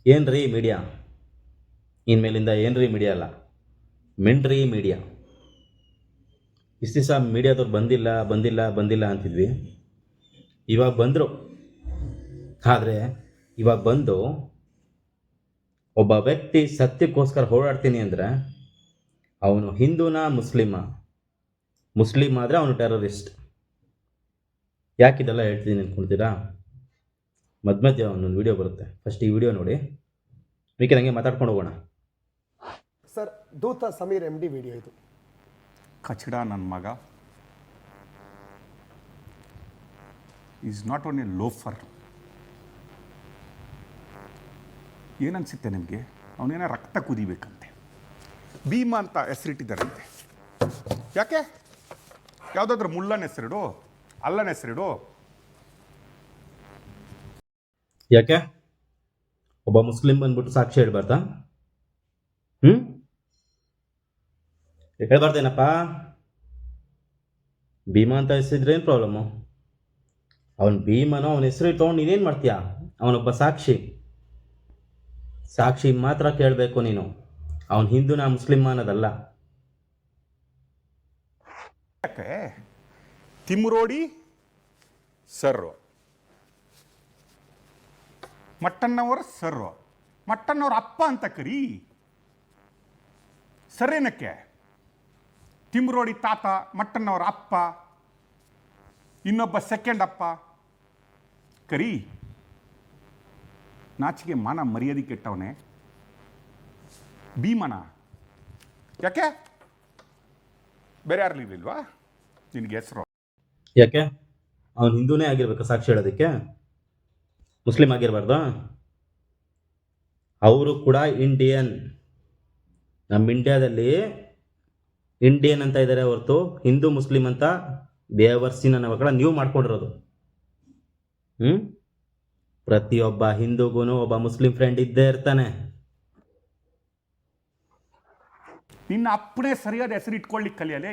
ಏನ್ರಿ ಮೀಡಿಯಾ? ಇನ್ಮೇಲಿಂದ ಏನ್ರಿ ಮೀಡಿಯಾ ಅಲ್ಲ, ಮೆಂಡ್ರಿ ಮೀಡಿಯಾ. ಇಷ್ಟು ದಿವಸ ಮೀಡಿಯಾದವ್ರು ಬಂದಿಲ್ಲ ಬಂದಿಲ್ಲ ಬಂದಿಲ್ಲ ಅಂತಿದ್ವಿ. ಇವಾಗ ಬಂದರು. ಆದರೆ ಇವಾಗ ಬಂದು ಒಬ್ಬ ವ್ಯಕ್ತಿ ಸತ್ಯಕ್ಕೋಸ್ಕರ ಹೋರಾಡ್ತೀನಿ ಅಂದರೆ ಅವನು ಹಿಂದೂನಾ ಮುಸ್ಲಿಮ್ ಆದರೆ ಅವನು ಟೆರರಿಸ್ಟ್. ಯಾಕಿದೆಲ್ಲ ಹೇಳ್ತೀನಿ ಅಂದ್ಕೊಳ್ತೀರಾ? ಮಧ್ಯ ಒಂದೊಂದು ವೀಡಿಯೋ ಬರುತ್ತೆ. ಫಸ್ಟ್ ಈ ವಿಡಿಯೋ ನೋಡಿ, ಮಿಕ್ಕಿ ನನಗೆ ಮಾತಾಡ್ಕೊಂಡು ಹೋಗೋಣ. ಸರ್, ದೂತ ಸಮೀರ್ MD ವಿಡಿಯೋ ಇದು. ಕಚಡ ನನ್ನ ಮಗ ಈಸ್ ನಾಟ್ ಓನ್ಲಿ ಲೋಫರ್. ಏನನ್ಸುತ್ತೆ ನಿಮಗೆ? ಅವನೇನೋ ರಕ್ತ ಕುದಿಬೇಕಂತೆ. ಭೀಮ ಅಂತ ಹೆಸರಿಟ್ಟಿದ್ದಾರಂತೆ. ಯಾಕೆ? ಯಾವುದಾದ್ರೂ ಮುಳ್ಳನ ಹೆಸರಿಡು, ಅಲ್ಲನ ಹೆಸರಿಡು. ಯಾಕೆ ಒಬ್ಬ ಮುಸ್ಲಿಂ ಬಂದ್ಬಿಟ್ಟು ಸಾಕ್ಷಿ ಹೇಳ್ಬಾರ್ದಾ? ಹೇಳ್ಬಾರ್ದೇನಪ್ಪ? ಭೀಮಾ ಅಂತ ಹೆಸರಿದ್ರೆ ಏನು ಪ್ರಾಬ್ಲಮ್ಮು? ಅವನು ಭೀಮನೋ ಅವನ ಹೆಸರು ತೊಗೊಂಡು ನೀನೇನು ಮಾಡ್ತೀಯಾ? ಅವನೊಬ್ಬ ಸಾಕ್ಷಿ ಮಾತ್ರ ಕೇಳಬೇಕು ನೀನು. ಅವನು ಹಿಂದೂನಾ ಮುಸ್ಲಿಮ್ ಅನ್ನೋದಲ್ಲ. ಯಾಕೆ? ತಿಮ್ರೋಡಿ ಸರ್ರು, ಮಟ್ಟಣ್ಣವರ ಸರ್ರು, ಮಟ್ಟಣ್ಣವ್ರ ಅಪ್ಪ ಅಂತ ಕರಿ. ಸರೇನಕ್ಕೆ? ತಿಮ್ರೋಡಿ ತಾತ, ಮಟ್ಟಣ್ಣವರ ಅಪ್ಪ, ಇನ್ನೊಬ್ಬ ಸೆಕೆಂಡ್ ಅಪ್ಪ ಕರಿ. ನಾಚಿಗೆ ಮಾನ ಮರ್ಯಾದೆ ಕೆಟ್ಟವನೇ ಭೀಮನ. ಯಾಕೆ? ಬೇರೆ ಯಾರು ಇರ್ಲಿಲ್ವಾ ನಿನಗೆ ಹೆಸರು? ಯಾಕೆ ಅವನು ಹಿಂದೂನೇ ಆಗಿರ್ಬೇಕು ಸಾಕ್ಷಿ ಹೇಳೋದಕ್ಕೆ? ಮುಸ್ಲಿಂ ಆಗಿರಬಾರ್ದು? ಅವರು ಕೂಡ ಇಂಡಿಯನ್. ನಮ್ಮ ಇಂಡಿಯಾದಲ್ಲಿ ಇಂಡಿಯನ್ ಅಂತ ಇದ್ದಾರೆ ಹೊರತು ಹಿಂದೂ ಮುಸ್ಲಿಂ ಅಂತ ಬೇವರ್ಸಿನ ನಾವುಗಳ ನೀವು ಮಾಡ್ಕೊಂಡಿರೋದು. ಪ್ರತಿಯೊಬ್ಬ ಹಿಂದೂಗೂ ಒಬ್ಬ ಮುಸ್ಲಿಂ ಫ್ರೆಂಡ್ ಇದ್ದೇ ಇರ್ತಾನೆ. ನಿನ್ನ ಅಪ್ಪನೇ ಸರಿಯಾದ ಹೆಸರು ಇಟ್ಕೊಳ್ಳಿಕ್ಕೆ ಕಲಿಯಲೇ.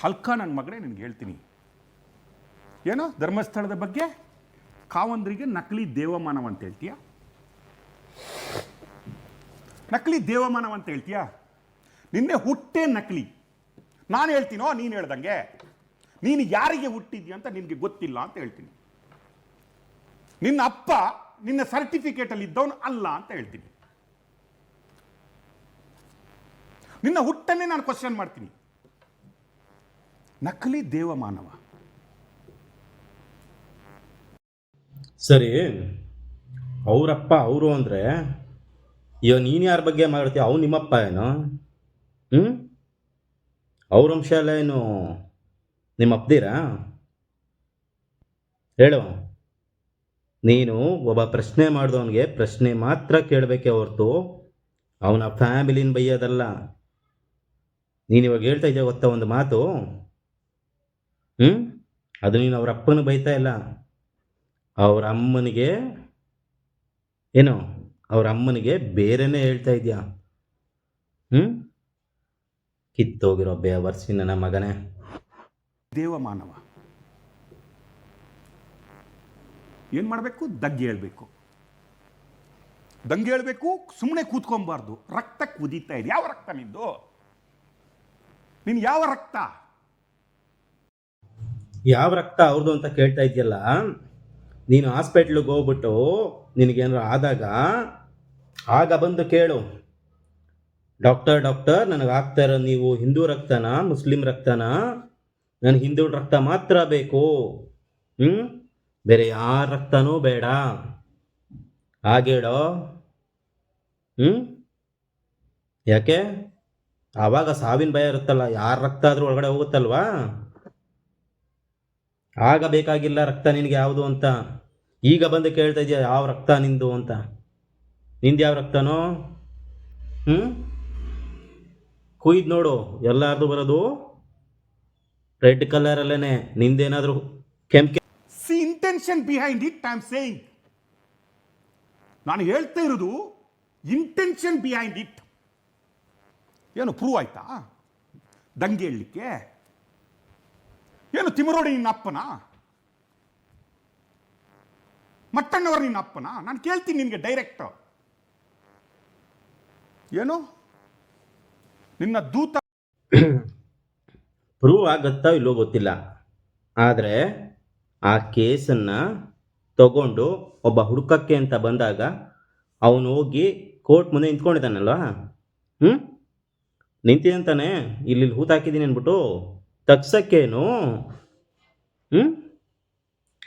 ಹಲ್ಕ ನನ್ನ ಮಗಳೇ, ನಿನ್ಗೆ ಹೇಳ್ತೀನಿ. ಏನೋ ಧರ್ಮಸ್ಥಳದ ಬಗ್ಗೆ ಕಾವಂದ್ರಿಗೆ ನಕಲಿ ದೇವಮಾನವ ಅಂತ ಹೇಳ್ತೀಯ? ನಕಲಿ ದೇವಮಾನವ ಅಂತ ಹೇಳ್ತೀಯ? ನಿನ್ನೆ ಹುಟ್ಟೆ ನಕಲಿ. ನಾನು ಹೇಳ್ತೀನೋ ನೀನು ಹೇಳ್ದಂಗೆ? ನೀನು ಯಾರಿಗೆ ಹುಟ್ಟಿದ್ಯಾ ಅಂತ ನಿನಗೆ ಗೊತ್ತಿಲ್ಲ ಅಂತ ಹೇಳ್ತೀನಿ. ನಿನ್ನ ಅಪ್ಪ ನಿನ್ನ ಸರ್ಟಿಫಿಕೇಟಲ್ಲಿ ಇದ್ದವನು ಅಲ್ಲ ಅಂತ ಹೇಳ್ತೀನಿ. ನಿನ್ನ ಹುಟ್ಟನ್ನೇ ನಾನು ಕ್ವಶನ್ ಮಾಡ್ತೀನಿ. ನಕಲಿ ದೇವಮಾನವ. ಸರಿ, ಅವರಪ್ಪ ಅವರು ಅಂದರೆ ಇವಾಗ ನೀನು ಯಾರ ಬಗ್ಗೆ ಮಾಡ್ತೀಯ? ಅವ್ನು ನಿಮ್ಮಪ್ಪ ಏನು? ಅವ್ರ ಅಂಶ ಎಲ್ಲ ಏನು ನಿಮ್ಮ ಅಪ್ಪದಿರಾ? ಹೇಳು. ನೀನು ಒಬ್ಬ ಪ್ರಶ್ನೆ ಮಾಡಿದವನಿಗೆ ಪ್ರಶ್ನೆ ಮಾತ್ರ ಕೇಳಬೇಕೇ ಹೊರತು ಅವನ ಫ್ಯಾಮಿಲಿನ ಬೈಯೋದಲ್ಲ. ನೀನು ಇವಾಗ ಹೇಳ್ತಾ ಇದೆಯಾ ಗೊತ್ತಾ ಒಂದು ಮಾತು? ಅದು ನೀನು ಅವ್ರ ಅಪ್ಪನ ಬೈತಾ ಇಲ್ಲ, ಅವ್ರ ಅಮ್ಮನಿಗೆ ಏನು, ಅವ್ರ ಅಮ್ಮನಿಗೆ ಬೇರೆನೇ ಹೇಳ್ತಾ ಇದೆಯಾ. ಕಿತ್ತೋಗಿರೋ ಬೇವರ್ಸಿನ ನನ್ನ ಮಗನೇ. ದೇವಮಾನವ ಏನ್ ಮಾಡಬೇಕು? ದಂಗೆ ಹೇಳ್ಬೇಕು. ದಂಗೆ ಹೇಳ್ಬೇಕು, ಸುಮ್ಮನೆ ಕೂತ್ಕೊಬಾರ್ದು. ರಕ್ತ ಕುದೀತಾ ಇದೆ. ಯಾವ ರಕ್ತ ನಿಂದು? ನೀನು ಯಾವ ರಕ್ತ? ಯಾವ ರಕ್ತ ಅವ್ರದ್ದು ಅಂತ ಕೇಳ್ತಾ ಇದೆಯಲ್ಲ. ನೀನು ಹಾಸ್ಪಿಟ್ಲಿಗೆ ಹೋಗ್ಬಿಟ್ಟು ನಿನಗೇನಾರು ಆದಾಗ ಆಗ ಬಂದು ಕೇಳು, ಡಾಕ್ಟರ್ ನನಗೆ ಆಗ್ತಾ ಇರೋ ನೀವು ಹಿಂದೂ ರಕ್ತನಾ ಮುಸ್ಲಿಂ ರಕ್ತನಾ? ನನಗೆ ಹಿಂದೂ ರಕ್ತ ಮಾತ್ರ ಬೇಕು, ಬೇರೆ ಯಾರ ರಕ್ತನೂ ಬೇಡ. ಹಾಗೇಳೋ. ಯಾಕೆ? ಆವಾಗ ಸಾವಿನ ಭಯ ಇರುತ್ತಲ್ಲ, ಯಾರ ರಕ್ತ ಆದರೂ ಒಳಗಡೆ ಹೋಗುತ್ತಲ್ವಾ? ಆಗ ಬೇಕಾಗಿಲ್ಲ ರಕ್ತ ನಿನಗೆ ಯಾವುದು ಅಂತ. ಈಗ ಬಂದು ಕೇಳ್ತಾ ಇದೆಯಾ ಯಾವ ರಕ್ತ ನಿಂದು ಅಂತ? ನಿಂದು ಯಾವ ರಕ್ತನೋ? ಕುಯ್ದು ನೋಡು, ಎಲ್ಲಾರ್ದು ಬರೋದು ರೆಡ್ ಕಲರ್ ಅಲ್ಲೇನೆ. ನಿಂದೇನಾದರೂ ಕೆಂಪು. C intention behind it I am saying. ನಾನು ಹೇಳ್ತಾ ಇರೋದು ಇಂಟೆನ್ಷನ್ ಬಿಹೈಂಡ್ ಇಟ್. ಏನು ಪ್ರೂವ್ ಆಯ್ತಾ ದಂಗೆ ಹೇಳಲಿಕ್ಕೆ? ಏನು ತಿಮರೋಡಿ ನಿನ್ನ ಅಪ್ಪನ? ಮಟ್ಟಣ್ಣವ್ರು ನಿನ್ನ ಅಪ್ಪನ? ನಾನು ಕೇಳ್ತೀನಿ ನಿನಗೆ ಡೈರೆಕ್ಟ್. ಏನು ನಿನ್ನ ದೂತ ಪ್ರೂವ್ ಆಗುತ್ತಾ ಇಲ್ಲೋ ಗೊತ್ತಿಲ್ಲ, ಆದರೆ ಆ ಕೇಸನ್ನು ತಗೊಂಡು ಒಬ್ಬ ಹುಡುಕಕ್ಕೆ ಅಂತ ಬಂದಾಗ ಅವನು ಹೋಗಿ ಕೋರ್ಟ್ ಮುಂದೆ ನಿಂತ್ಕೊಂಡಿದ್ದಾನಲ್ವ, ನಿಂತಿದಂತಾನೆ ಇಲ್ಲಿ ಹೂತು ಹಾಕಿದ್ದೀನಿ ಅಂದ್ಬಿಟ್ಟು ತಗ್ಸಕ್ಕೇನು?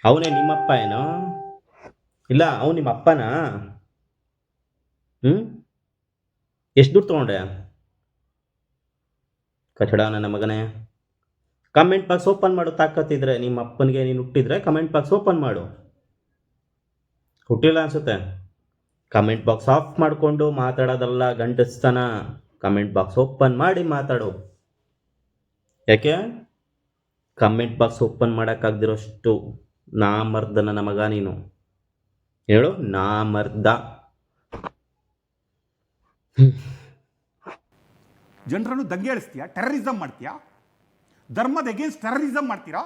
ಅವನೇ ನಿಮ್ಮಪ್ಪ ಏನೋ? ಇಲ್ಲ ಅವನು ನಿಮ್ಮ ಅಪ್ಪನಾ? ಎಷ್ಟು ದುಡ್ಡು ತೊಗೊಂಡೆ? ಕಚಡ ನನ್ನ ಮಗನೇ. ಕಮೆಂಟ್ ಬಾಕ್ಸ್ ಓಪನ್ ಮಾಡು, ತಾಕತ್ತಿದ್ರೆ ನಿಮ್ಮ ಅಪ್ಪನಿಗೆ ನೀನು ಹುಟ್ಟಿದ್ರೆ ಕಮೆಂಟ್ ಬಾಕ್ಸ್ ಓಪನ್ ಮಾಡು. ಹುಟ್ಟಿಲ್ಲ ಅನ್ಸುತ್ತೆ. ಕಮೆಂಟ್ ಬಾಕ್ಸ್ ಆಫ್ ಮಾಡಿಕೊಂಡು ಮಾತಾಡೋದಲ್ಲ ಗಂಡಸ್ತನ, ಕಮೆಂಟ್ ಬಾಕ್ಸ್ ಓಪನ್ ಮಾಡಿ ಮಾತಾಡು. ಯಾಕೆ ಕಮೆಂಟ್ ಬಾಕ್ಸ್ ಓಪನ್ ಮಾಡೋಕ್ಕಾಗ್ದಿರೋಷ್ಟು ನಾಮರ್ದ ನನ್ನ ಮಗ ನೀನು. ಹೇಳು, ನಾಮರ್ದ. ಜನರನ್ನು ದಂಗೆಳಿಸ್ತೀಯಾ? ಟೆರರಿಸಮ್ ಮಾಡ್ತೀಯಾ? ಧರ್ಮದ ಎಗೇನ್ಸ್ಟ್ ಟೆರರಿಸಮ್ ಮಾಡ್ತೀರಾ?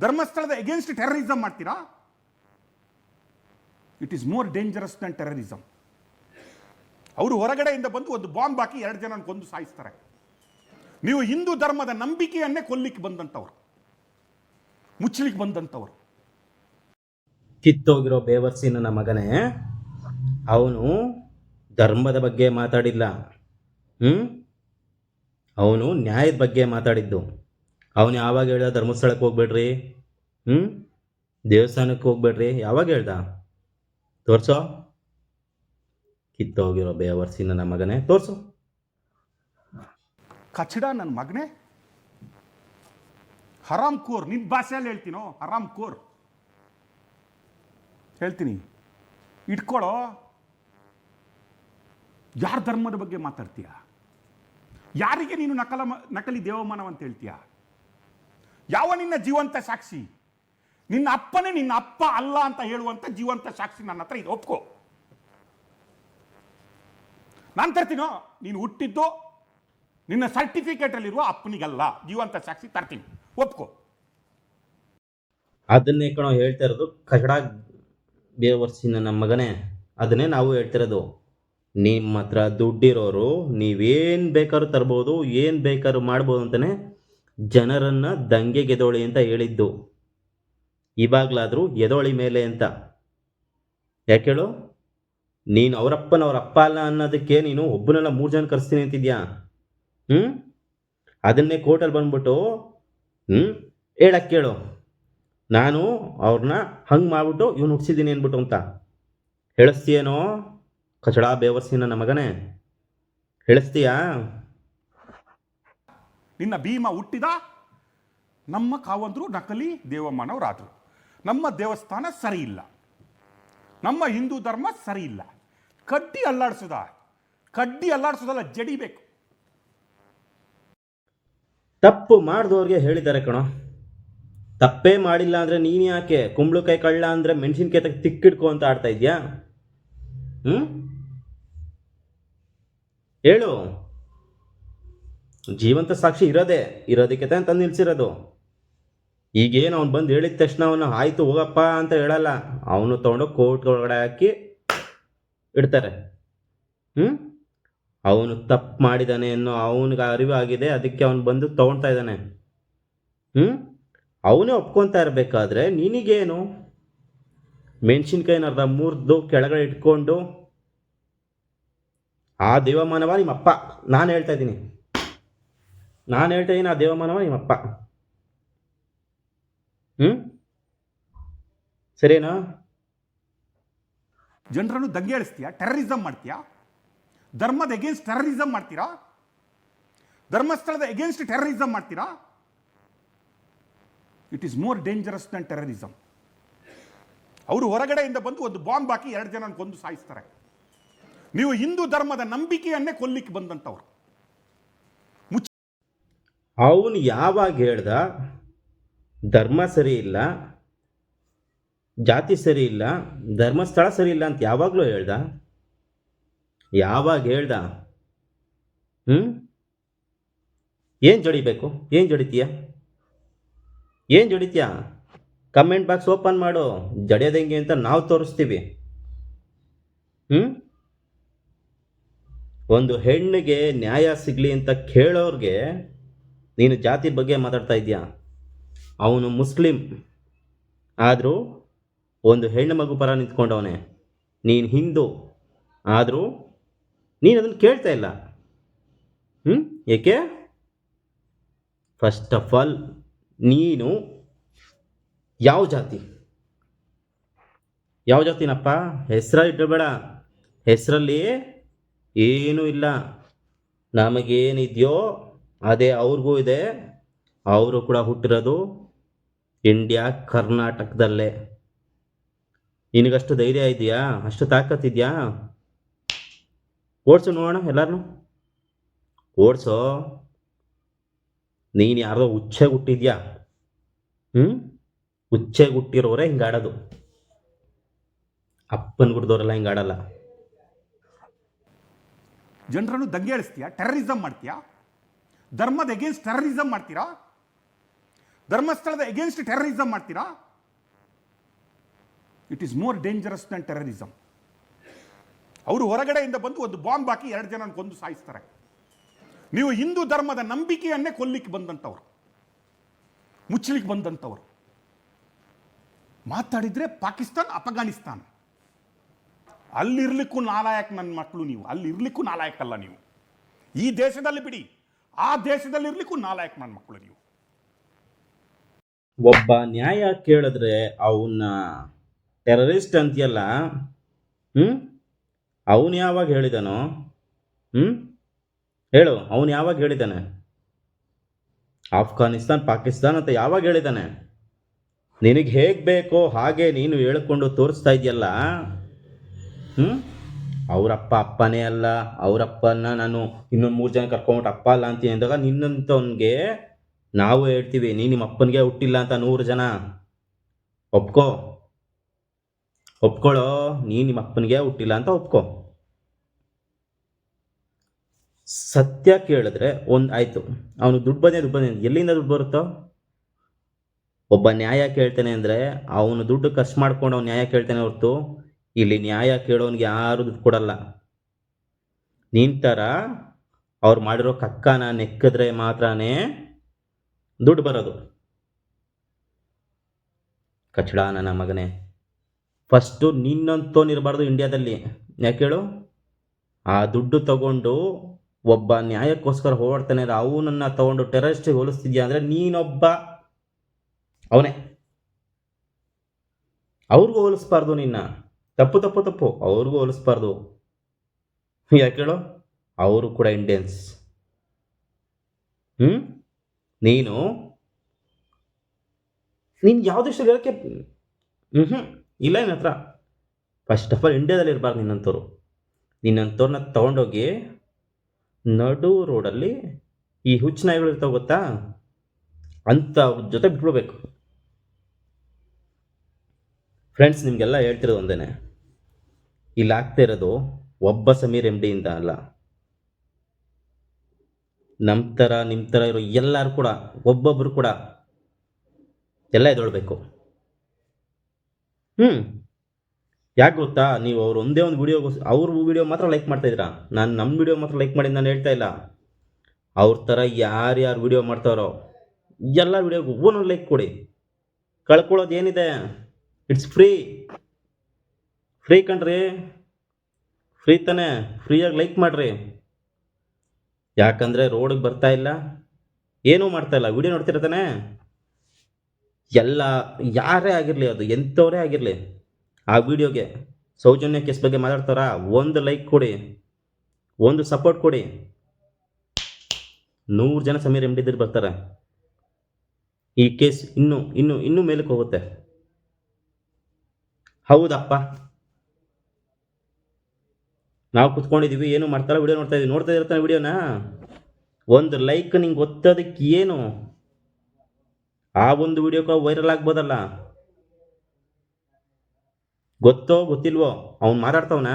ಧರ್ಮಸ್ಥಳದ ಎಗೇನ್ಸ್ಟ್ ಟೆರರಿಸಮ್ ಮಾಡ್ತೀರಾ? It is more dangerous than terrorism. ಅವರು ಹೊರಗಡೆಯಿಂದ ಬಂದು ಒಂದು ಬಾಂಬ್ ಹಾಕಿ 2 ಜನ ಕೊಂದು ಸಾಯಿಸ್ತಾರೆ. ನೀವು ಹಿಂದೂ ಧರ್ಮದ ನಂಬಿಕೆಯನ್ನೇ ಕೊಲ್ಲಿಕ್ಕೆ ಬಂದಂಥವ್ರು, ಮುಚ್ಚಲಿಕ್ಕೆ ಬಂದಂಥವ್ರು. ಕಿತ್ತೋಗಿರೋ ಬೇವರ್ಸಿನ ನನ್ನ ಮಗನೇ, ಅವನು ಧರ್ಮದ ಬಗ್ಗೆ ಮಾತಾಡಿಲ್ಲ, ಅವನು ನ್ಯಾಯದ ಬಗ್ಗೆ ಮಾತಾಡಿದ್ದು. ಅವನು ಯಾವಾಗ ಹೇಳ್ದ ಧರ್ಮಸ್ಥಳಕ್ಕೆ ಹೋಗ್ಬೇಡ್ರಿ, ದೇವಸ್ಥಾನಕ್ಕೆ ಹೋಗ್ಬೇಡ್ರಿ? ಯಾವಾಗ ಹೇಳ್ದ? ತೋರ್ಸೋ. ಕಿತ್ತೋಗಿರೋ ಬೇವರ್ಸಿನ ನನ್ನ ಮಗನೇ, ತೋರ್ಸು. ಕಚಡ ನನ್ನ ಮಗನೇ, ಹರಾಮ್ ಕೋರ್. ನಿನ್ನ ಭಾಷೆಯಲ್ಲಿ ಹೇಳ್ತೀನೋ, ಹರಾಮ್ ಕೋರ್ ಹೇಳ್ತೀನಿ. ಇಟ್ಕೊಳ್ಳೋ. ಯಾರ ಧರ್ಮದ ಬಗ್ಗೆ ಮಾತಾಡ್ತೀಯ? ಯಾರಿಗೆ ನೀನು ನಕಲಿ ದೇವಮಾನವ ಅಂತ ಹೇಳ್ತೀಯ? ಯಾವ ನಿನ್ನ ಜೀವಂತ ಸಾಕ್ಷಿ? ನಿನ್ನ ಅಪ್ಪನೇ ನಿನ್ನ ಅಪ್ಪ ಅಲ್ಲ ಅಂತ ಹೇಳುವಂತ ಜೀವಂತ ಸಾಕ್ಷಿ ನನ್ನ ಹತ್ರ ಇದು, ಒಪ್ಕೋ. ನಾನು ತರ್ತೀನೋ, ನೀನು ಹುಟ್ಟಿದ್ದು ನಿನ್ನ ಸರ್ಟಿಫಿಕೇಟ್ ಅಲ್ಲಿರುವ ಅಪ್ಪನಿಗಲ್ಲ, ಜೀವಂತ ಸಾಕ್ಷಿ ತರ್ತೀನಿ, ಒಪ್ಕೋ. ಅದನ್ನೇ ಕಣೋ ಹೇಳ್ತಾ ಇರೋದು, ಕಚಡ ಬೇವರ್ಸಿನ ನಮ್ಮ ಮಗನೇ. ಅದನ್ನೇ ನಾವು ಹೇಳ್ತಿರೋದು. ನಿಮ್ಮ ಹತ್ರ ದುಡ್ಡಿರೋರು ನೀವೇನು ಬೇಕಾದ್ರೂ ತರ್ಬೋದು, ಏನು ಬೇಕಾದ್ರೂ ಮಾಡ್ಬೋದು ಅಂತಲೇ ಜನರನ್ನು ದಂಗೆಗೆ ಎದೋಳಿ ಅಂತ ಹೇಳಿದ್ದು. ಇವಾಗಲಾದರೂ ಎದೋಳಿ ಮೇಲೆ ಅಂತ. ಯಾಕೆ ಹೇಳು? ನೀನು ಅವರಪ್ಪನ ಅಪ್ಪ ಅಲ್ಲ ಅನ್ನೋದಕ್ಕೆ ನೀನು ಒಬ್ಬನೆಲ್ಲ 3 ಜನ ಕರೆಸ್ತೀನಿ ಅಂತಿದ್ಯಾ? ಅದನ್ನೇ ಕೋರ್ಟಲ್ಲಿ ಬಂದ್ಬಿಟ್ಟು ಹೇಳಕ್ಕೆ ಕೇಳು, ನಾನು ಅವ್ರನ್ನ ಹಂಗೆ ಮಾಡ್ಬಿಟ್ಟು ಇವನು ಹುಡ್ಸಿದ್ದೀನಿ ಅಂದ್ಬಿಟ್ಟು ಅಂತ ಹೇಳಿಸ್ತೀಯೇನೋ? ಕಚಡ ಬೇವರ್ಸಿನ ನನ್ನ ಮಗನೇ, ಹೇಳಿಸ್ತೀಯಾ? ನಿನ್ನ ಭೀಮ ಹುಟ್ಟಿದ, ನಮ್ಮ ಕಾವಂದ್ರು ನಕಲಿ ದೇವಮಾನವರಾದರು. ನಮ್ಮ ದೇವಸ್ಥಾನ ಸರಿ ಇಲ್ಲ, ನಮ್ಮ ಹಿಂದೂ ಧರ್ಮ ಸರಿ ಇಲ್ಲ. ಕಡ್ಡಿ ಅಲ್ಲಾಡ್ಸೋದಲ್ಲ, ಜಡಿಬೇಕು. ತಪ್ಪು ಮಾಡಿದವ್ರಿಗೆ ಹೇಳಿದ್ದಾರೆ ಕಣೋ. ತಪ್ಪೇ ಮಾಡಿಲ್ಲ ಅಂದರೆ ನೀನು ಯಾಕೆ ಕುಂಬಳಕಾಯಿ ಕಳ್ಳ ಅಂದರೆ ಮೆಣಸಿನ್ಕಾಯಿ ತಿಕ್ಕಿಡ್ಕೊ ಅಂತ ಆಡ್ತಾ ಇದೆಯಾ? ಹೇಳು. ಜೀವಂತ ಸಾಕ್ಷಿ ಇರೋದಕ್ಕೆ ತಂದು ನಿಲ್ಸಿರೋದು. ಈಗೇನು ಅವ್ನು ಬಂದು ಹೇಳಿದ ತಕ್ಷಣ ಅವನು ಆಯಿತು ಹೋಗಪ್ಪ ಅಂತ ಹೇಳಲ್ಲ, ಅವನು ತೊಗೊಂಡು ಕೋರ್ಟ್ ಒಳಗಡೆ ಹಾಕಿ ಇಡ್ತಾರೆ. ಅವನು ತಪ್ಪು ಮಾಡಿದ್ದಾನೆ ಅನ್ನೋ ಅವನಿಗೆ ಅರಿವಾಗಿದೆ, ಅದಕ್ಕೆ ಅವನು ಬಂದು ತೊಗೊಳ್ತಾ ಇದ್ದಾನೆ. ಅವನೇ ಒಪ್ಕೊತಾ ಇರಬೇಕಾದ್ರೆ ನಿನಗೇನು? ಮೆಣಸಿನ್ಕಾಯಿನ ಅರ್ಧ ಮುರಿದು ಕೆಳಗಡೆ ಇಟ್ಕೊಂಡು ಆ ದೇವಮಾನವ ನಿಮ್ಮಪ್ಪ. ನಾನು ಹೇಳ್ತಾ ಇದ್ದೀನಿ, ಆ ದೇವಮಾನವ ನಿಮ್ಮಪ್ಪ. ಸರಿನಾ? ಜನರನ್ನು ದಂಗೆಳಿಸ್ತೀಯಾ? ಟೆರರಿಸಮ್ ಮಾಡ್ತೀಯಾ? ಧರ್ಮದ ಎಗೇನ್ಸ್ಟ್ ಟೆರರಿಸಮ್ ಮಾಡ್ತೀರಾ? ಧರ್ಮಸ್ಥಳದ ಎಗೇನ್ಸ್ಟ್ ಟೆರರಿಸಮ್ ಮಾಡ್ತೀರಾ? It is more dangerous than terrorism. ಅವರು ಹೊರಗಡೆಯಿಂದ ಬಂದು ಒಂದು ಬಾಂಬ್ ಹಾಕಿ 2 ಜನ ಕೊಂದು ಸಾಯಿಸ್ತಾರೆ. ನೀವು ಹಿಂದೂ ಧರ್ಮದ ನಂಬಿಕೆಯನ್ನೇ ಕೊಲ್ಲಿಕ್ಕೆ ಬಂದಂಥವ್ರು. ಅವನು ಯಾವಾಗ ಹೇಳ್ದ ಧರ್ಮ ಸರಿ ಇಲ್ಲ, ಜಾತಿ ಸರಿ ಇಲ್ಲ, ಧರ್ಮಸ್ಥಳ ಸರಿ ಇಲ್ಲ ಅಂತ ಯಾವಾಗಲೂ ಹೇಳ್ದ? ಯಾವಾಗ ಹೇಳ್ದ? ಏನು ಜಡಿಬೇಕು? ಏನು ಜಡಿತೀಯ? ಕಮೆಂಟ್ ಬಾಕ್ಸ್ ಓಪನ್ ಮಾಡು, ಜಡಿಯೋದು ಹೆಂಗೆ ಅಂತ ನಾವು ತೋರಿಸ್ತೀವಿ. ಒಂದು ಹೆಣ್ಣಿಗೆ ನ್ಯಾಯ ಸಿಗಲಿ ಅಂತ ಕೇಳೋರ್ಗೆ ನೀನು ಜಾತಿ ಬಗ್ಗೆ ಮಾತಾಡ್ತಾ ಇದೆಯಾ? ಅವನು ಮುಸ್ಲಿಂ ಆದರೂ ಒಂದು ಹೆಣ್ಣು ಮಗು ಪರ ನಿಂತ್ಕೊಂಡವನೇ. ನೀನು ಹಿಂದೂ ಆದರೂ ನೀನು ಅದನ್ನು ಕೇಳ್ತಾ ಇಲ್ಲ. ಏಕೆ? ಫಸ್ಟ್ ಆಫ್ ಆಲ್ ನೀನು ಯಾವ ಜಾತಿನಪ್ಪ? ಹೆಸರಲ್ಲಿ ಇಟ್ಟಬೇಡ. ಹೆಸರಲ್ಲಿ ಏನೂ ಇಲ್ಲ. ನಮಗೇನಿದೆಯೋ ಅದೇ ಅವ್ರಿಗೂ ಇದೆ. ಅವರು ಕೂಡ ಹುಟ್ಟಿರೋದು ಇಂಡಿಯಾ ಕರ್ನಾಟಕದಲ್ಲೇ. ನಿನಗಷ್ಟು ಧೈರ್ಯ ಇದೆಯಾ? ಅಷ್ಟು ತಾಕತ್ತಿದೆಯಾ? ಓಡಿಸು ನೋಡೋಣ, ಎಲ್ಲರನ್ನೂ ಓಡಿಸೋ. ನೀನು ಯಾರ್ದೋ ಹುಚ್ಚೆ ಹುಟ್ಟಿದ್ಯಾ? ಹುಚ್ಚೆ ಹುಟ್ಟಿರೋರೇ ಹಿಂಗೆ ಆಡೋದು. ಅಪ್ಪನ ಗುಡ್ದವರೆಲ್ಲ ಹಿಂಗೆ ಆಡಲ್ಲ. ಜನರನ್ನು ದಂಗೆಳಿಸ್ತೀಯಾ? ಟೆರರಿಸಮ್ ಮಾಡ್ತೀಯಾ? ಧರ್ಮದ ಎಗೇನ್ಸ್ಟ್ ಟೆರರಿಸಮ್ ಮಾಡ್ತೀರಾ? ಧರ್ಮಸ್ಥಳದ ಎಗೇನ್ಸ್ಟ್ ಟೆರರಿಸಮ್ ಮಾಡ್ತೀರಾ? It is more dangerous than terrorism. ಅವರು ಹೊರಗಡೆಯಿಂದ ಬಂದು ಒಂದು ಬಾಂಬ್ ಹಾಕಿ 2 ಜನ ಕೊಂದು ಸಾಯಿಸ್ತಾರೆ. ನೀವು ಹಿಂದೂ ಧರ್ಮದ ನಂಬಿಕೆಯನ್ನೇ ಕೊಲ್ಲಿಕ್ಕೆ ಬಂದಂಥವ್ರು, ಮುಚ್ಚಲಿಕ್ಕೆ ಬಂದಂಥವ್ರು. ಮಾತಾಡಿದ್ರೆ ಪಾಕಿಸ್ತಾನ್, ಅಫ್ಘಾನಿಸ್ತಾನ್, ಅಲ್ಲಿರ್ಲಿಕ್ಕೂ ನಾಲಾಯಕ್ ನನ್ನ ಮಕ್ಕಳು ನೀವು. ಅಲ್ಲಿ ಇರ್ಲಿಕ್ಕೂ ನಾಲಾಯಕಲ್ಲ ನೀವು. ಈ ದೇಶದಲ್ಲಿ ಬಿಡಿ, ಆ ದೇಶದಲ್ಲಿ ಇರ್ಲಿಕ್ಕೂ ನಾಲಾಯಕ್ ನನ್ನ ಮಕ್ಕಳು ನೀವು. ಒಬ್ಬ ನ್ಯಾಯ ಕೇಳಿದ್ರೆ ಅವನ್ನ ಟೆರರಿಸ್ಟ್ ಅಂತೀಯಲ್ಲ. ಅವನು ಯಾವಾಗ ಹೇಳಿದಾನೋ? ಹೇಳು, ಅವನು ಯಾವಾಗ ಹೇಳಿದ್ದಾನೆ? ಆಫ್ಘಾನಿಸ್ತಾನ್, ಪಾಕಿಸ್ತಾನ್ ಅಂತ ಯಾವಾಗ ಹೇಳಿದ್ದಾನೆ? ನಿನಗೆ ಹೇಗೆ ಬೇಕೋ ಹಾಗೆ ನೀನು ಹೇಳ್ಕೊಂಡು ತೋರಿಸ್ತಾ ಇದೆಯಲ್ಲ. ಅವರಪ್ಪ ಅಪ್ಪನೇ ಅಲ್ಲ, ಅವರಪ್ಪನ ನಾನು ಇನ್ನೊಂದು 3 ಜನ ಕರ್ಕೊಂಬಿಟ್ಟು ಅಪ್ಪ ಅಲ್ಲ ಅಂತೀನಿ ಅಂದಾಗ ನಿನ್ನಂಥವನಿಗೆ ನಾವು ಹೇಳ್ತೀವಿ ನೀನು ನಿಮ್ಮ ಅಪ್ಪನಿಗೆ ಹುಟ್ಟಿಲ್ಲ ಅಂತ 100 ಜನ. ಒಪ್ಕೊಳ್ಳೋ, ನೀನು ನಿಮ್ಮ ಅಪ್ಪನಿಗೆ ಹುಟ್ಟಿಲ್ಲ ಅಂತ ಒಪ್ಕೋ. ಸತ್ಯ ಕೇಳಿದ್ರೆ ಆಯಿತು. ಅವನು ದುಡ್ಡು ಬಂದೇ ಎಲ್ಲಿಂದ ದುಡ್ಡು ಬರುತ್ತೋ? ಒಬ್ಬ ನ್ಯಾಯ ಕೇಳ್ತಾನೆ ಅಂದರೆ ಅವನು ದುಡ್ಡು ಖರ್ಚು ಮಾಡ್ಕೊಂಡು ಅವ್ನು ನ್ಯಾಯ ಕೇಳ್ತಾನೆ ಹೊರತು ಇಲ್ಲಿ ನ್ಯಾಯ ಕೇಳೋನಿಗೆ ಯಾರು ದುಡ್ಡು ಕೊಡಲ್ಲ. ನಿನ್ನ ಥರ ಅವ್ರು ಮಾಡಿರೋ ಕಕ್ಕನ ನೆಕ್ಕಿದ್ರೆ ಮಾತ್ರನೇ ದುಡ್ಡು ಬರೋದು. ಕಚಡ ನನ್ನ ಮಗನೇ, ಫಸ್ಟು ನಿನ್ನಂತೋನಿರಬಾರ್ದು ಇಂಡಿಯಾದಲ್ಲಿ. ಯಾಕೆ ಹೇಳು? ಆ ದುಡ್ಡು ತಗೊಂಡು ಒಬ್ಬ ನ್ಯಾಯಕ್ಕೋಸ್ಕರ ಹೋರಾಡ್ತಾನೆ ಅಂದರೆ ಅವನನ್ನು ತಗೊಂಡು ಟೆರರಿಸ್ಟಿಗೆ ಹೋಲಿಸ್ತಿದ್ಯಾ ಅಂದರೆ ನೀನೊಬ್ಬ ಅವನೇ. ಅವ್ರಿಗೂ ಹೋಲಿಸ್ಬಾರ್ದು ನಿನ್ನ. ತಪ್ಪು ಅವ್ರಿಗೂ ಹೋಲಿಸ್ಬಾರ್ದು. ಯಾಕೆ ಹೇಳು? ಅವರು ಕೂಡ ಇಂಡಿಯನ್ಸ್. ನೀನು ಯಾವ ದೇಶದಲ್ಲಿ ಹೇಳೋಕ್ಕೆ ಇಲ್ಲ ನಿನ್ನ ಹತ್ರ. ಫಸ್ಟ್ ಆಫ್ ಆಲ್ ಇಂಡಿಯಾದಲ್ಲಿ ಇರಬಾರ್ದು ನಿನ್ನಂಥವ್ರನ್ನ ತೊಗೊಂಡೋಗಿ ನಡು ರೋಡಲ್ಲಿ ಈ ಹುಚ್ಚು ನಾಯಿಗಳು ಇರ್ತಾವೆ ಗೊತ್ತಾ, ಅಂಥ ಜೊತೆ ಬಿಟ್ಬಿಡ್ಬೇಕು. ಫ್ರೆಂಡ್ಸ್, ನಿಮಗೆಲ್ಲ ಹೇಳ್ತಿರೋದು ಒಂದೇ, ಇಲ್ಲಿ ಆಗ್ತಾ ಇರೋದು ಒಬ್ಬ ಸಮೀರ್ MD ಇಂದ ಅಲ್ಲ. ನಿಮ್ಮ ಥರ ಇರೋ ಎಲ್ಲರೂ ಕೂಡ, ಒಬ್ಬೊಬ್ಬರು ಕೂಡ ಎಲ್ಲ ಎದೊಳ್ಬೇಕು. ಯಾಕೆ ಗೊತ್ತಾ? ನೀವು ಅವ್ರು ಒಂದೇ ಒಂದು ಅವ್ರ ವಿಡಿಯೋ ಮಾತ್ರ ಲೈಕ್ ಮಾಡ್ತಾಯಿದ್ದೀರಾ. ನಮ್ಮ ವಿಡಿಯೋ ಮಾತ್ರ ಲೈಕ್ ಮಾಡಿ ನಾನು ಹೇಳ್ತಾ ಇಲ್ಲ. ಅವ್ರ ಥರ ಯಾರ್ಯಾರು ವಿಡಿಯೋ ಮಾಡ್ತಾರೋ ಎಲ್ಲ ವಿಡಿಯೋಗೂ ಒಂದೊಂದು ಲೈಕ್ ಕೊಡಿ. ಕಳ್ಕೊಳ್ಳೋದು ಏನಿದೆ? ಇಟ್ಸ್ ಫ್ರೀ ಕಣ್ರಿ. ಫ್ರೀ ತಾನೇ? ಫ್ರೀಯಾಗಿ ಲೈಕ್ ಮಾಡಿರಿ. ಯಾಕಂದರೆ ರೋಡಿಗೆ ಬರ್ತಾ ಇಲ್ಲ, ಏನೂ ಮಾಡ್ತಾ ಇಲ್ಲ, ವಿಡಿಯೋ ನೋಡ್ತಿರ್ತಾನೆ. ಎಲ್ಲ ಯಾರೇ ಆಗಿರಲಿ, ಅದು ಎಂಥವರೇ ಆಗಿರಲಿ, ಆ ವಿಡಿಯೋಗೆ ಸೌಜನ್ಯ ಕೇಸ್ ಬಗ್ಗೆ ಮಾತಾಡ್ತಾರಾ? ಒಂದು ಲೈಕ್ ಕೊಡಿ, ಒಂದು ಸಪೋರ್ಟ್ ಕೊಡಿ. 100 ಜನ ಸಮೀರ್ MD ಇದ್ರು ಬರ್ತಾರೆ. ಈ ಕೇಸ್ ಇನ್ನೂ ಮೇಲಕ್ಕೆ ಹೋಗುತ್ತೆ. ಹೌದಪ್ಪ, ನಾವು ಕುತ್ಕೊಂಡಿದ್ದೀವಿ, ಏನೂ ಮಾಡ್ತಾರ, ವಿಡಿಯೋ ನೋಡ್ತಾ ಇರ್ತಾನೆ ವಿಡಿಯೋನ. ಒಂದು ಲೈಕ್ ನಿಂಗೆ ಗೊತ್ತೋದಕ್ಕೆ ಏನು? ಆ ಒಂದು ವಿಡಿಯೋಕ್ಕೆ ವೈರಲ್ ಆಗ್ಬೋದಲ್ಲ. ಗೊತ್ತೋ ಗೊತ್ತಿಲ್ವೋ ಅವ್ನು ಮಾತಾಡ್ತಾವನ,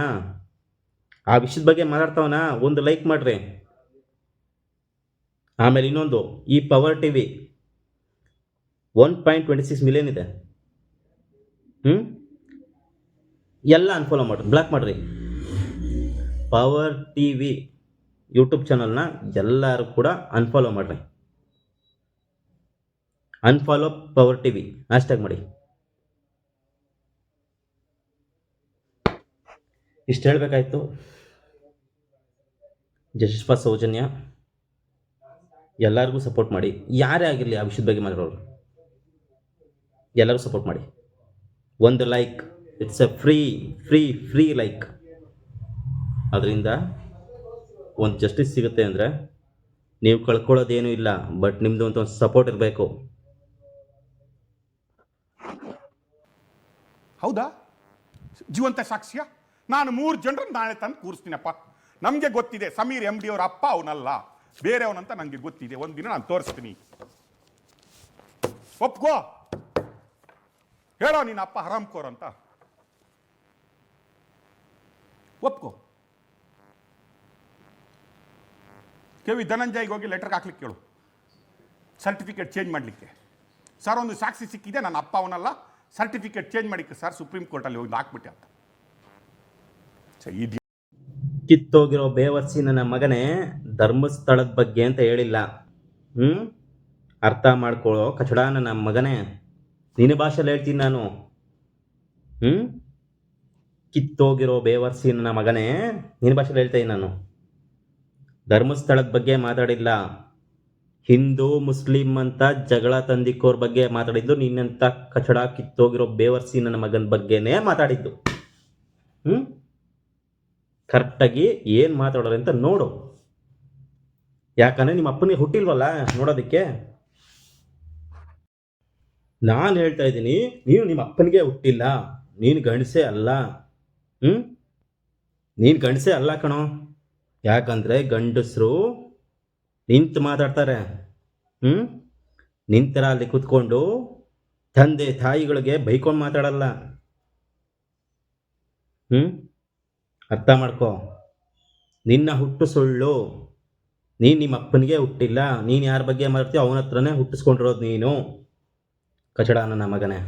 ಆ ವಿಷಯದ ಬಗ್ಗೆ ಮಾತಾಡ್ತಾವನ, ಒಂದು ಲೈಕ್ ಮಾಡ್ರಿ. ಆಮೇಲೆ ಇನ್ನೊಂದು, ಈ ಪವರ್ TV 1.26 ಮಿಲಿಯನ್ ಇದೆ. ಹ್ಞೂ ಎಲ್ಲ ಅನ್ಫಾಲೋ ಮಾಡಿರಿ, ಬ್ಲಾಕ್ ಮಾಡಿರಿ. ಪವರ್ ಟಿ ವಿ ಯೂಟ್ಯೂಬ್ ಚಾನಲ್ನ ಎಲ್ಲರೂ ಕೂಡ ಅನ್ಫಾಲೋ ಮಾಡಿರಿ. Unfollow power T V hashtag ಮಾಡಿ. ಇಷ್ಟು ಹೇಳಬೇಕಾಯ್ತು. ಜಸ್ಟಿಸ್ ಫಾರ್ ಸೌಜನ್ಯ ಎಲ್ಲರಿಗೂ ಸಪೋರ್ಟ್ ಮಾಡಿ. ಯಾರೇ ಆಗಿರಲಿ ಆ ವಿಷಯದ ಬಗ್ಗೆ ಮಾತಾಡೋರು ಎಲ್ಲರಿಗೂ ಸಪೋರ್ಟ್ ಮಾಡಿ. ಒಂದು like, it's A free like. ಅದರಿಂದ ಒಂದು ಜಸ್ಟಿಸ್ ಸಿಗುತ್ತೆ ಅಂದರೆ ನೀವು ಕಳ್ಕೊಳ್ಳೋದೇನೂ ಇಲ್ಲ, ಬಟ್ ನಿಮ್ಮದು ಅಂತ ಒಂದು ಸಪೋರ್ಟ್ ಇರಬೇಕು. ಹೌದಾ? ಜೀವಂತ ಸಾಕ್ಷ್ಯ ನಾನು 3 ಜನರನ್ನು ನಾಳೆ ತಂದು ಕೂರಿಸ್ತೀನಪ್ಪ. ನಮಗೆ ಗೊತ್ತಿದೆ ಸಮೀರ್ MD ಅವರ ಅಪ್ಪ ಅವನಲ್ಲ, ಬೇರೆಯವನಂತ ನನಗೆ ಗೊತ್ತಿದೆ. ಒಂದಿನ ನಾನು ತೋರಿಸ್ತೀನಿ. ಒಪ್ಕೋ, ಹೇಳೋ ನಿನ್ನ ಅಪ್ಪ ಹರಾಮ್ಕೋರ್ ಅಂತ ಒಪ್ಕೋ. KV ಧನಂಜಯ್ಗೆ ಹೋಗಿ ಲೆಟರ್ ಹಾಕ್ಲಿಕ್ಕೆ ಕೇಳು, ಸರ್ಟಿಫಿಕೇಟ್ ಚೇಂಜ್ ಮಾಡಲಿಕ್ಕೆ. ಸರ್ ಒಂದು ಸಾಕ್ಷಿ ಸಿಕ್ಕಿದೆ, ನನ್ನ ಅಪ್ಪ ಅವನಲ್ಲ, ಸರ್ಟಿಫಿಕೇಟ್ ಚೇಂಜ್ ಮಾಡಿಕ್ಕೆ ಸರ್ ಸುಪ್ರೀಂ ಕೋರ್ಟಲ್ಲಿ ಹೋಗಿ ಹಾಕ್ಬಿಟ್ಟೆ ಅಂತ. ಕಿತ್ತೋಗಿರೋ ಬೇವರ್ಸಿ ನನ್ನ ಮಗನೇ ಧರ್ಮಸ್ಥಳದ ಬಗ್ಗೆ ಅಂತ ಹೇಳಿಲ್ಲ. ಅರ್ಥ ಮಾಡ್ಕೊಳ್ಳೋ ಕಚಡ ನನ್ನ ಮಗನೇ. ನಿನ್ನ ಭಾಷೆಯಲ್ಲಿ ಹೇಳ್ತೀನಿ ನಾನು. ಕಿತ್ತೋಗಿರೋ ಬೇವರ್ಸಿ ನನ್ನ ಮಗನೇ, ನಿನ್ನ ಭಾಷೆಯಲ್ಲಿ ಹೇಳ್ತಾ ಇದ್ದೀನಿ ನಾನು. ಧರ್ಮಸ್ಥಳದ ಬಗ್ಗೆ ಮಾತಾಡಿಲ್ಲ. ಹಿಂದೂ ಮುಸ್ಲಿಂ ಅಂತ ಜಗಳ ತಂದಿಕ್ಕೋರ್ ಬಗ್ಗೆ ಮಾತಾಡಿದ್ದು. ನಿನ್ನಂಥ ಕಚಡ ಕಿತ್ತೋಗಿರೋ ಬೇವರ್ಸಿ ನನ್ನ ಮಗನ ಬಗ್ಗೆನೇ ಮಾತಾಡಿದ್ದು. ಕರೆಕ್ಟಾಗಿ ಏನು ಮಾತಾಡೋರು ಅಂತ ನೋಡು. ಯಾಕಂದರೆ ನಿಮ್ಮ ಅಪ್ಪನಿಗೆ ಹುಟ್ಟಿಲ್ವಲ್ಲ ನೋಡೋದಕ್ಕೆ. ನಾನು ಹೇಳ್ತಾ ಇದ್ದೀನಿ, ನೀನು ನಿಮ್ಮ ಅಪ್ಪನಿಗೆ ಹುಟ್ಟಿಲ್ಲ, ನೀನು ಗಂಡಸೇ ಅಲ್ಲ. ನೀನು ಗಂಡಸೇ ಅಲ್ಲ ಕಣೋ. ಯಾಕಂದರೆ ಗಂಡಸರು ನಿಂತು ಮಾತಾಡ್ತಾರೆ. ನಿಂತರ ಅಲ್ಲಿ ಕೂತ್ಕೊಂಡು ತಂದೆ ತಾಯಿಗಳಿಗೆ ಬೈಕೊಂಡು ಮಾತಾಡಲ್ಲ. ಅರ್ಥ ಮಾಡ್ಕೋ. ನಿನ್ನ ಹುಟ್ಟು ಸುಳ್ಳು. ನೀನು ನಿಮ್ಮ ಅಪ್ಪನಿಗೆ ಹುಟ್ಟಿಲ್ಲ. ನೀನು ಯಾರ ಬಗ್ಗೆ ಮಾತಾಡ್ತೀಯೋ ಅವನ ಹತ್ರನೇ ಹುಟ್ಟಿಸ್ಕೊಂಡಿರೋದು ನೀನು. ಕಚಡ ನನ್ನ ಮಗನೇ.